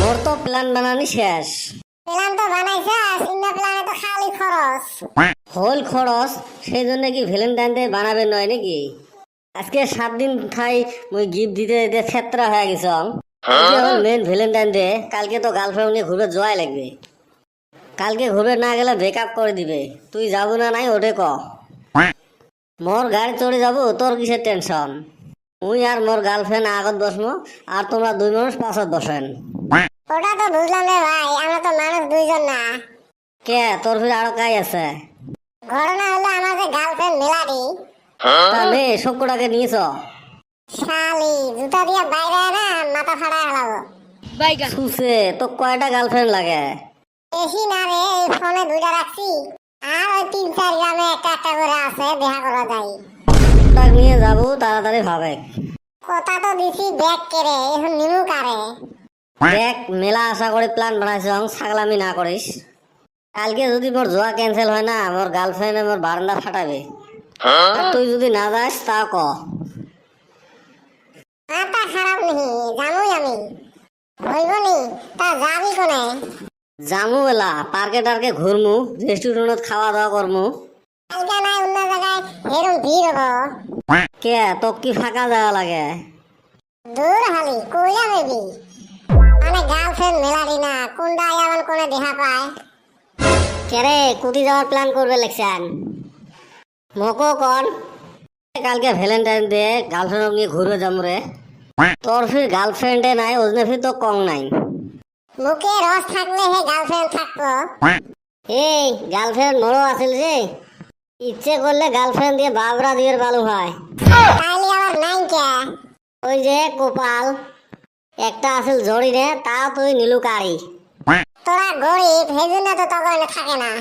মোর তো প্ল্যান বানানি শেষ। প্ল্যান তো বানাইছাস, ইন্না প্ল্যানে তো খালি খরচ। হোল খরচ, সেই জন্য কি ভ্যালেন্টাইন ডে বানাবে নয় নাকি? আজকে 7 দিন খাই মুই গিফট দিতে দিতে ফেতরা হয়ে গেছ। আজকে হল মেন ভ্যালেন্টাইন ডে। কালকে তো গার্লফ্রেন্ড নিয়ে ঘুরবে যাওয়াই লাগবে। কালকে ঘুরবে না গেলে ব্রেকআপ করে দিবে। তুই যাবো না নাই ওটে ক। মোর গাড়ি চড়ে যাবো, তোর কিসের টেনশন? মুই আর মোর গার্লফ্রেন্ড আগত বসমো, আর তোমরা দুই মানুষ পাছত বসেন। ওটা তো বুঝলাম রে ভাই, আমরা তো মানুষ দুইজন না। কে তোর ফির আরো কাজ আছে? ঘটনা হলো আমার যে গার্লফ্রেন্ড মেলাডি, তাহলে সবকটাকে নিয়েছ? শালি জুতা দিয়ে বাইরে না মাথা ফাটায় হালাবো। সুসে তো কয়টা গার্লফ্রেন্ড লাগে? বেশি না রে, এই ফোনে দুইটা রাখছি, আর ওই 3-4 গ্রামে একটা একটা করে আছে, দেখা করা যায়। তাক নিয়ে যাবো, তাড়াতাড়ি ভাবে। কথা তো দিছি ব্যাগ কেড়ে, এখন নিমু কারে। দেখ মেলা আশা করে প্ল্যান বানাইছ, ছাগলামি না করিস। কালকে যদি মোর জোয়া ক্যান্সেল হয় না, মোর গার্লফ্রেন্ডে মোর বারান্দা ফাটাবে। আর তুই যদি না যাস তা ক। মাথা খারাপ নেই, জানুই আমি। হইব নি, তা যাবি কোনে? জামু বেলা পার্কে টার্কে ঘুরমু, রেস্টুরেন্টত খাওয়া দাওয়া করমু। কালকে নাই অন্য জায়গায় এরকম ভিড় হবো। কে তোক কি ফাঁকা যাওয়া লাগে? দূর হালি কইলা মেবি, মানে গার্লফ্রেন্ড মেলাডি না, কোনটা এমন কোনে দেখা পায়। কেরে কুতি যাওয়ার প্ল্যান করবে লেখছেন? মকো কন। কালকে ভ্যালেন্টাইন ডে, গার্লফ্রেন্ড নিয়ে ঘুরবে যাবো রে। তোর ফির গার্লফ্রেন্ডে নাই, ওজনে ফির তো কম নাই। মুখে রস থাকলে হে গার্লফ্রেন্ড থাকবো। এই গার্লফ্রেন্ড মোড়ো আছিল যে, ইচ্ছে করলে গার্লফ্রেন্ড দিয়ে বাবরা দিয়ে বালু হয়। তাইলে আবার নাই কে? ওই যে কোপাল একটা আছিল জড়ি রে, তাও তুই নিলু কারি। তোরা গরিব, সেজন্য তো তখন থাকে না।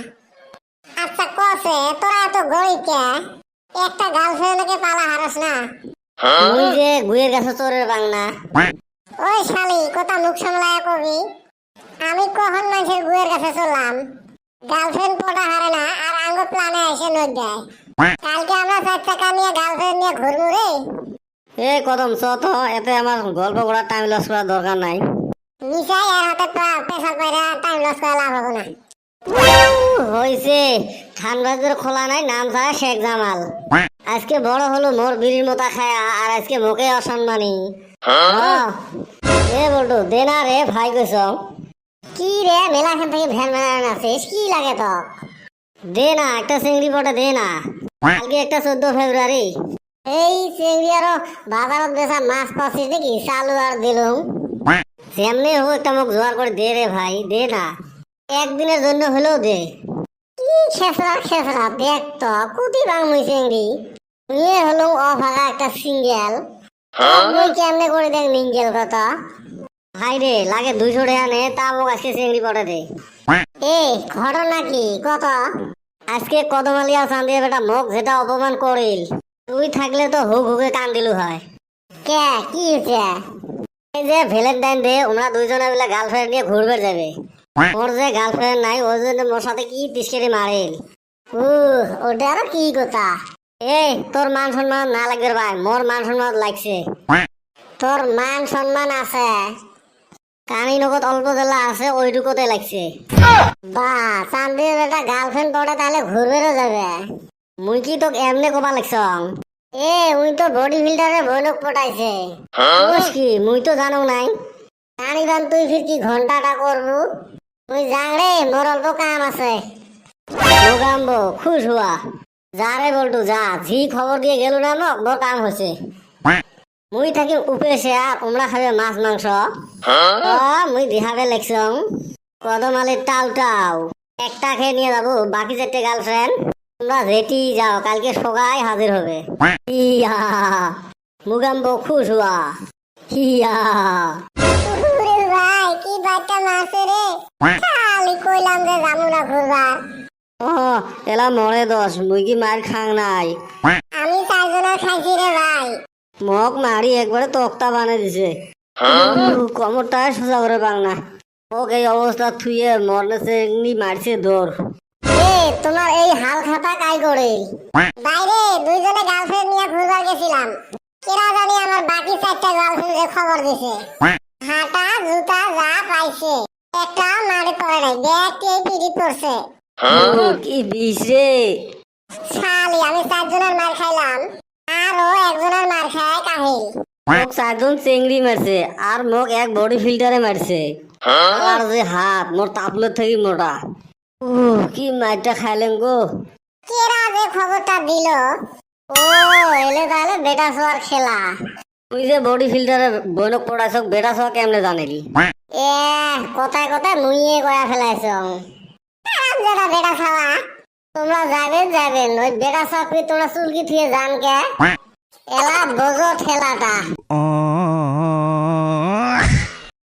আচ্ছা কসে তোরা এত গরিব কে? একটা গার্লফ্রেন্ডকে পালা হারাস না। তুই যে গুয়ের গেছে চোরের বাংনা। ওই শালি কথা মুখ সামলায় কবি। আমি কখন মানুষের গুয়ের কাছে চললাম? গার্লফ্রেন্ড পটা হারে না, আর আঙ্গ প্ল্যানে এসে নই দেয়। কালকে আমরা 4 টাকা নিয়ে গার্লফ্রেন্ড নিয়ে ঘুরবো রে। এ কদম চ তো, এতে আমার গল্প করার টাইম লস করার দরকার নাই। নিশাই আর হাতে প্রেসার পাইরা টাইম লস করে লাভ হবে না। হয়েছে ঠান্ডা জোর খোলা নাই, নাম থাকে শেখ জামাল। আজকে বড় হলো মোর বিড়ির মতা খায়া, আর আজকে মুখে অসম্মানী। এ বলতো দে না রে ভাই কইস। কি রে মেলাখান থেকে ভ্যান ভ্যান আছিস, কি লাগে তো? দে না একটা চিংড়ি পটে দে না। কালকে একটা 14 ফেব্রুয়ারি। এই চিংড়ি আরো বাজারত বেচা মাছ পাচ্ছিস নাকি? চালু আর দিলুম। যেমনি হোক একটা মুখ জোয়ার করে দে রে ভাই, দে না। একদিনের জন্য হলেও দে। কি খেসরা খেসরা দেখ তো, কুতি বাংমুই চিংড়ি নিয়ে হলো অভাগা একটা সিঙ্গেল। তুই কেমনে করে দেখ মিঙ্গেল কথা? ভাই রে লাগে 200 টাকা নে, তা মোক আজকে চিংড়ি পটে দে। এই ঘটনা কি কত? আজকে কদমালিয়া চান্দিয়া বেটা মোক যেটা অপমান করিল, তুই থাকলে তো হুক হুকে কান দিলু হয়। কে কি হয়েছে? এই যে ভ্যালেন্টাইন ডে, ওরা দুইজনে মিলে গার্লফ্রেন্ড নিয়ে ঘুরবে যাবে। ওর যে গার্লফ্রেন্ড নাই, ওই জন্য মোর সাথে কি তিসকেরি মারিল। ওটা আরো কি কথা? এই তোর মান সম্মান না লাগবে ভাই, মোর মান সম্মান লাগছে। তোর মান সম্মান আছে? কানি নগদ অল্প জেলা আছে, ওইটুকুতে লাগছে। বা চান্দির একটা গার্লফ্রেন্ড পড়ে তাহলে ঘুরবেও যাবে। মুই কি তোক এমনে কবা লাগছং? উই তো বডি বিল্ডারে বইনক পটাইছে। কি মুই তো জানো নাই। কানিবান তুই ফির কি ঘন্টাটা করবু? তুই যাং রে, মোর অল্প কাম আছে। গাম্বো খুশ হুয়া। যা রে বলটু যা, জি খবর দিয়ে গেল না মোক, মোর কাম হয়েছে। মুই থাকি উপেছে, আর তোমরা খাবে মাছ মাংস। মুই দিহাবে লেখছং কদমালির টাউ টাউ একটা খেয়ে নিয়ে যাবো, বাকি 4টে গার্লফ্রেন্ড তোমরা রেটি যাও, কালকে সবাই হাজির হবে। ইয়া মুগাম্বো খুশ হুয়া। হিয়া ভাই কি বাচ্চা মারছে রে, খালি কইলাম যে যাবো না ঘুরবা। এলা মরে 10, মুই কি মার খাং নাই? আমি 4 জনের খাইছি রে ভাই। মগ মারি একবারে তক্তা বানিয়ে দিছে। কমরটায় সোজা করে বাংনা। ওক এই অবস্থা থুয়ে মরনেছে, এমনি মারছে দৌড়। তোমার এই হাল খাতা কাই করে? বাইরে দুইজনে গার্লফ্রেন্ড নিয়ে ঘুরবার গেছিলাম। কেরা জানি আমার বাকি 4টা গার্লফ্রেন্ডের খবর দিছে। হাঁটা জুতা যা পাই আইছে একটা মারি পড়ে নাই দেখতে পিড়ি পড়ছে কি বিষ রে। শালি আমি 4 জনের মার খাইলাম আর ও একজনের মার খায় কাহিল মোক 4জন চেংড়ি মারছে আর মোক এক বডি ফিল্টারে মারছে। আর যে হাত মোর তাপলের থেকে মোটা। কি মাইরটা খাইলেন গো। কেরা যে খবরটা দিল ও এলে তাহলে বেটা শোয়ার খেলা তুই যে বডি ফিল্টারে বইনক পড়াইছ বেটা সব কেমনে জানিলি। এ কথায় কথায় মুইয়ে কয়া ফেলাইছ যেটা বেটা খাওয়া তোমরা যাবেন ওই বেটা চাকরি তোমরা চুলকি থুয়ে যান কে এলা বোঝো ঠেলাটা